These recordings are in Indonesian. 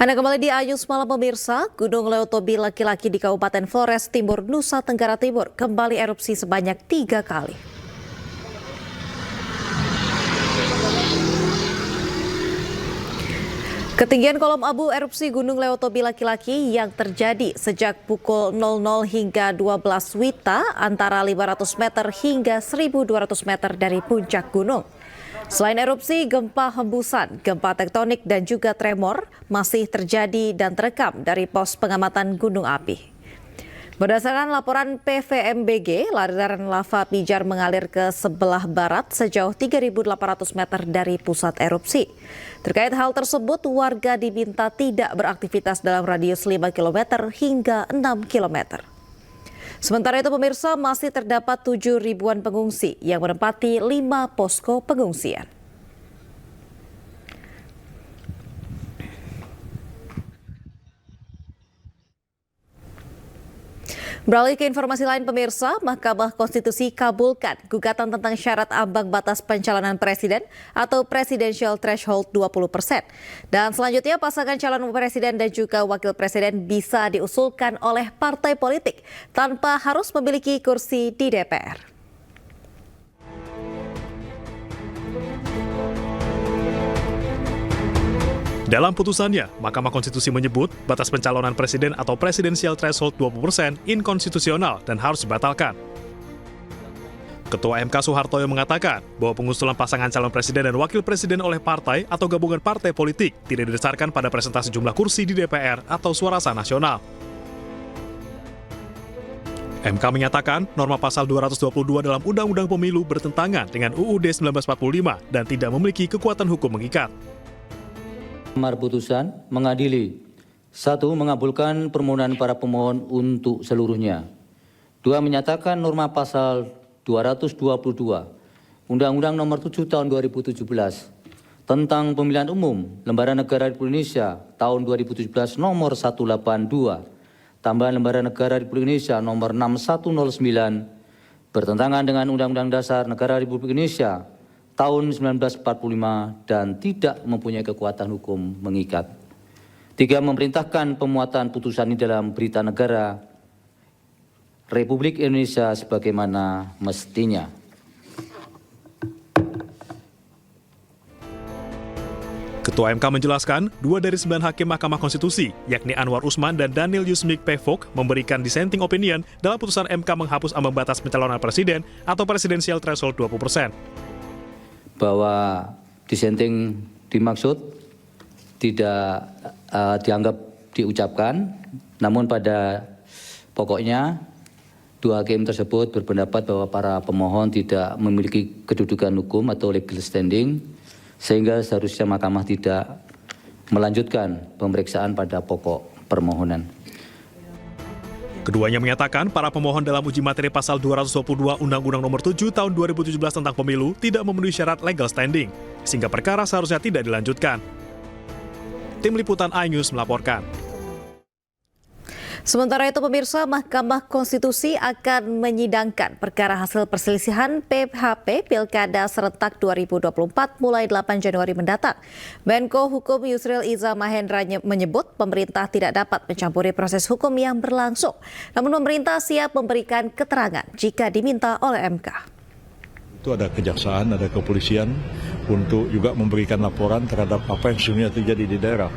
Anda kembali di Ayus Malam pemirsa, Gunung Leotobi laki-laki di Kabupaten Flores Timur, Nusa Tenggara Timur kembali erupsi sebanyak 3 kali. Ketinggian kolom abu erupsi Gunung Leotobi laki-laki yang terjadi sejak pukul 00 hingga 12 WITA antara 500 meter hingga 1.200 meter dari puncak gunung. Selain erupsi, gempa hembusan, gempa tektonik dan juga tremor masih terjadi dan terekam dari pos pengamatan gunung api. Berdasarkan laporan PVMBG, aliran lava pijar mengalir ke sebelah barat sejauh 3.800 meter dari pusat erupsi. Terkait hal tersebut, warga diminta tidak beraktivitas dalam radius 5 km hingga 6 km. Sementara itu pemirsa, masih terdapat 7 ribuan pengungsi yang menempati 5 posko pengungsian. Beralih ke informasi lain pemirsa, Mahkamah Konstitusi kabulkan gugatan tentang syarat ambang batas pencalonan presiden atau presidential threshold 20%. Dan selanjutnya pasangan calon presiden dan juga wakil presiden bisa diusulkan oleh partai politik tanpa harus memiliki kursi di DPR. Dalam putusannya, Mahkamah Konstitusi menyebut batas pencalonan presiden atau presidensial threshold 20% inkonstitusional dan harus dibatalkan. Ketua MK Soehartoyo mengatakan bahwa pengusulan pasangan calon presiden dan wakil presiden oleh partai atau gabungan partai politik tidak didasarkan pada presentasi jumlah kursi di DPR atau suara sah nasional. MK menyatakan norma pasal 222 dalam Undang-Undang Pemilu bertentangan dengan UUD 1945 dan tidak memiliki kekuatan hukum mengikat. Amar putusan mengadili 1. Mengabulkan permohonan para pemohon untuk seluruhnya. 2. Menyatakan norma pasal 222 Undang-Undang Nomor 7 Tahun 2017 tentang Pemilihan Umum Lembaran Negara Republik Indonesia tahun 2017 Nomor 182 tambahan Lembaran Negara Republik Indonesia Nomor 6109 bertentangan dengan Undang-Undang Dasar Negara Republik Indonesia tahun 1945 dan tidak mempunyai kekuatan hukum mengikat. 3. Memerintahkan pemuatan putusan ini dalam Berita Negara Republik Indonesia sebagaimana mestinya. Ketua MK menjelaskan, 2 dari 9 hakim Mahkamah Konstitusi, yakni Anwar Usman dan Daniel Yusmik Pevok, memberikan dissenting opinion dalam putusan MK menghapus ambang batas pencalonan presiden atau presidensial threshold 20%. Bahwa dissenting dimaksud tidak dianggap diucapkan, namun pada pokoknya 2 hakim tersebut berpendapat bahwa para pemohon tidak memiliki kedudukan hukum atau legal standing, sehingga seharusnya Mahkamah tidak melanjutkan pemeriksaan pada pokok permohonan. Keduanya menyatakan para pemohon dalam uji materi pasal 222 Undang-Undang Nomor 7 Tahun 2017 tentang Pemilu tidak memenuhi syarat legal standing, sehingga perkara seharusnya tidak dilanjutkan. Tim Liputan iNews melaporkan. Sementara itu pemirsa, Mahkamah Konstitusi akan menyidangkan perkara hasil perselisihan PHP Pilkada Serentak 2024 mulai 8 Januari mendatang. Menko Hukum Yusril Iza Mahendra menyebut pemerintah tidak dapat mencampuri proses hukum yang berlangsung. Namun pemerintah siap memberikan keterangan jika diminta oleh MK. Itu ada kejaksaan, ada kepolisian untuk juga memberikan laporan terhadap apa yang sesungguhnya terjadi di daerah.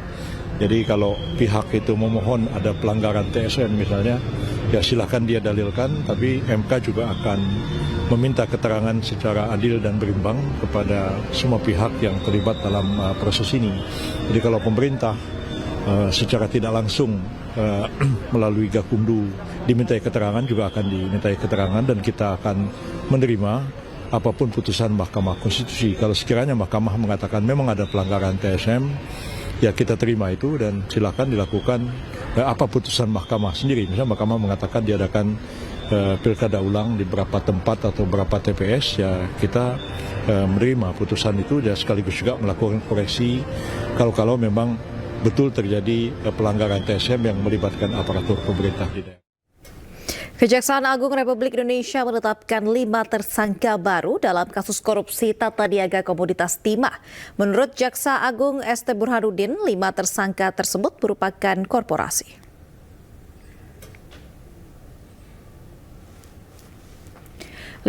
Jadi kalau pihak itu memohon ada pelanggaran TSN misalnya, ya silakan dia dalilkan, tapi MK juga akan meminta keterangan secara adil dan berimbang kepada semua pihak yang terlibat dalam proses ini. Jadi kalau pemerintah secara tidak langsung melalui Gakumdu dimintai keterangan, juga akan dimintai keterangan dan kita akan menerima apapun putusan Mahkamah Konstitusi. Kalau sekiranya Mahkamah mengatakan memang ada pelanggaran TSM, ya kita terima itu dan silakan dilakukan apa putusan Mahkamah sendiri. Misalnya Mahkamah mengatakan diadakan pilkada ulang di beberapa tempat atau beberapa TPS, ya kita menerima putusan itu dan sekaligus juga melakukan koreksi kalau memang betul terjadi pelanggaran TSM yang melibatkan aparatur pemerintah di daerah. Kejaksaan Agung Republik Indonesia menetapkan 5 tersangka baru dalam kasus korupsi tata niaga komoditas timah. Menurut Jaksa Agung ST Burhanuddin, 5 tersangka tersebut merupakan korporasi.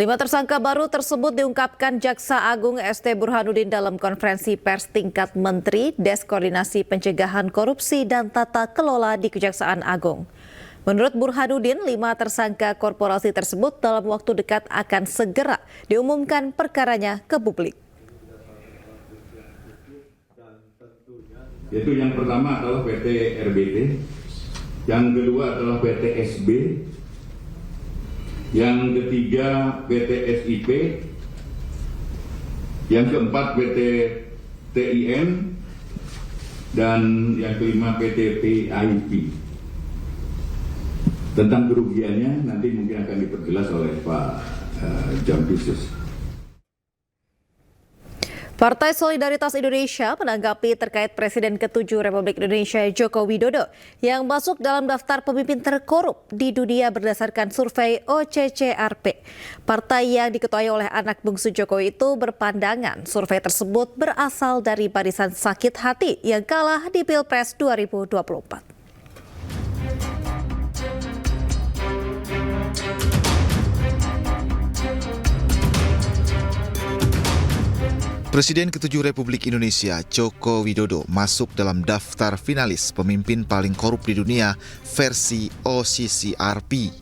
5 tersangka baru tersebut diungkapkan Jaksa Agung ST Burhanuddin dalam konferensi pers tingkat Menteri Des Koordinasi Pencegahan Korupsi dan Tata Kelola di Kejaksaan Agung. Menurut Burhanuddin, 5 tersangka korporasi tersebut dalam waktu dekat akan segera diumumkan perkaranya ke publik. Yaitu yang pertama adalah PT RBT, yang kedua adalah PT SB, yang ketiga PT SIP, yang keempat PT TIN, dan yang kelima PT PIP. Tentang kerugiannya nanti mungkin akan diperjelas oleh Pak Jampisus. Partai Solidaritas Indonesia menanggapi terkait Presiden ke-7 Republik Indonesia Joko Widodo yang masuk dalam daftar pemimpin terkorup di dunia berdasarkan survei OCCRP. Partai yang diketuai oleh anak bungsu Jokowi itu berpandangan survei tersebut berasal dari barisan sakit hati yang kalah di Pilpres 2024. Presiden ke-7 Republik Indonesia Joko Widodo masuk dalam daftar finalis pemimpin paling korup di dunia versi OCCRP.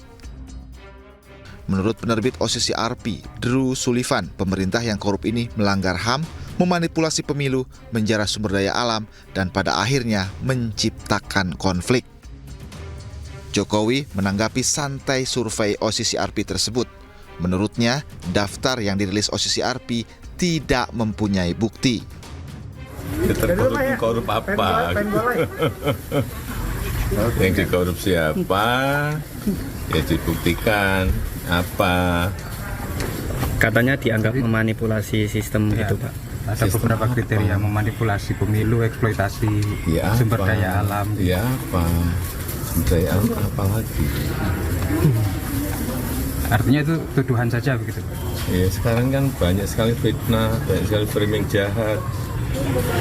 Menurut penerbit OCCRP, Drew Sullivan, pemerintah yang korup ini melanggar HAM, memanipulasi pemilu, menjara sumber daya alam, dan pada akhirnya menciptakan konflik. Jokowi menanggapi santai survei OCCRP tersebut. Menurutnya, daftar yang dirilis OCCRP tidak mempunyai bukti. Korup apa? Yang dikorup siapa? Ya dibuktikan apa? Katanya dianggap memanipulasi sistem gitu, Pak. Ada beberapa kriteria memanipulasi pemilu, eksploitasi sumber daya alam. Ya apa? Sumber daya alam apa lagi? Artinya itu tuduhan saja begitu, Pak? Ya sekarang kan banyak sekali fitnah, banyak sekali framing jahat,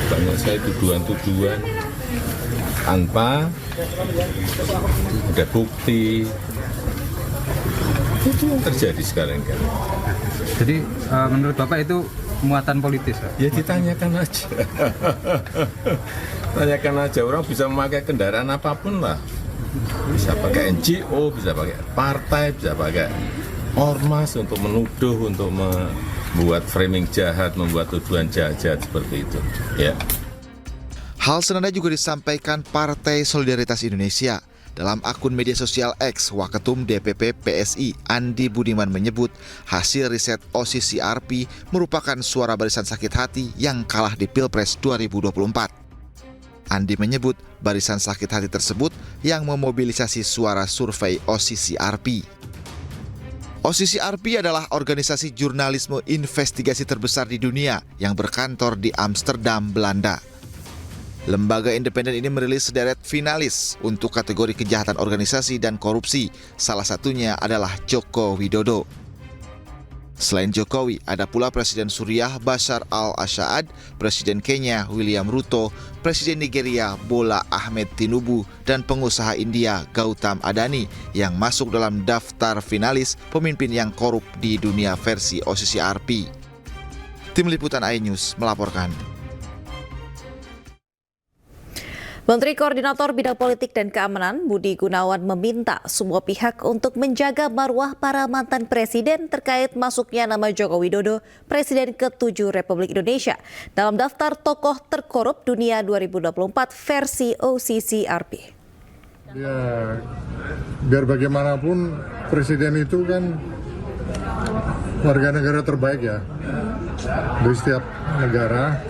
banyak sekali tuduhan-tuduhan tanpa ada bukti. Itu yang terjadi sekarang kan. Jadi menurut Bapak itu muatan politis, Pak? Ya ditanyakan aja. Tanyakan aja, orang bisa memakai kendaraan apapun lah. Bisa pakai NGO, bisa pakai partai, bisa pakai ormas untuk menuduh, untuk membuat framing jahat, membuat tuduhan jahat-jahat seperti itu. Ya. Hal senada juga disampaikan Partai Solidaritas Indonesia. Dalam akun media sosial X, Waketum DPP PSI Andi Budiman menyebut hasil riset OCCRP merupakan suara barisan sakit hati yang kalah di Pilpres 2024. Andi menyebut barisan sakit hati tersebut yang memobilisasi suara survei OCCRP. OCCRP adalah organisasi jurnalisme investigasi terbesar di dunia yang berkantor di Amsterdam, Belanda. Lembaga independen ini merilis sederet finalis untuk kategori kejahatan organisasi dan korupsi. Salah satunya adalah Joko Widodo. Selain Jokowi, ada pula Presiden Suriah Bashar al-Assad, Presiden Kenya William Ruto, Presiden Nigeria Bola Ahmed Tinubu, dan pengusaha India Gautam Adani yang masuk dalam daftar finalis pemimpin yang korup di dunia versi OCCRP. Tim Liputan iNews melaporkan. Menteri Koordinator Bidang Politik dan Keamanan Budi Gunawan meminta semua pihak untuk menjaga marwah para mantan presiden terkait masuknya nama Joko Widodo, Presiden ke-7 Republik Indonesia, dalam daftar tokoh terkorup dunia 2024 versi OCCRP. Ya, biar bagaimanapun presiden itu kan warga negara terbaik ya di setiap negara.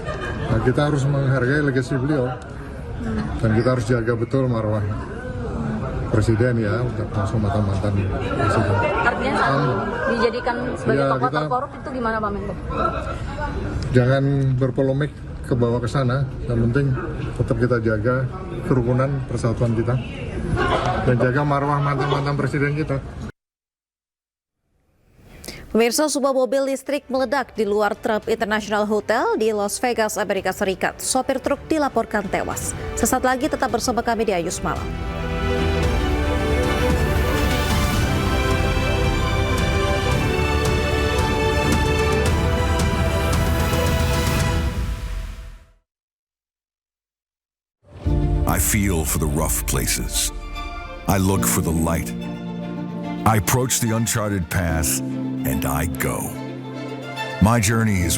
Nah, kita harus menghargai legasi beliau. Dan kita harus jaga betul marwah presiden ya, untuk langsung mantan presiden. Artinya dijadikan sebagai tokoh terkorup itu gimana Pak Menko? Jangan berpolemik ke bawah ke sana, yang penting tetap kita jaga kerukunan persatuan kita dan jaga marwah mantan presiden kita. Pemirsa, sebuah mobil listrik meledak di luar Trump International Hotel di Las Vegas, Amerika Serikat. Sopir truk dilaporkan tewas. Sesaat lagi tetap bersama kami di Ayus Malam. I feel for the rough places. I look for the light. I approach the uncharted path, and I go. My journey is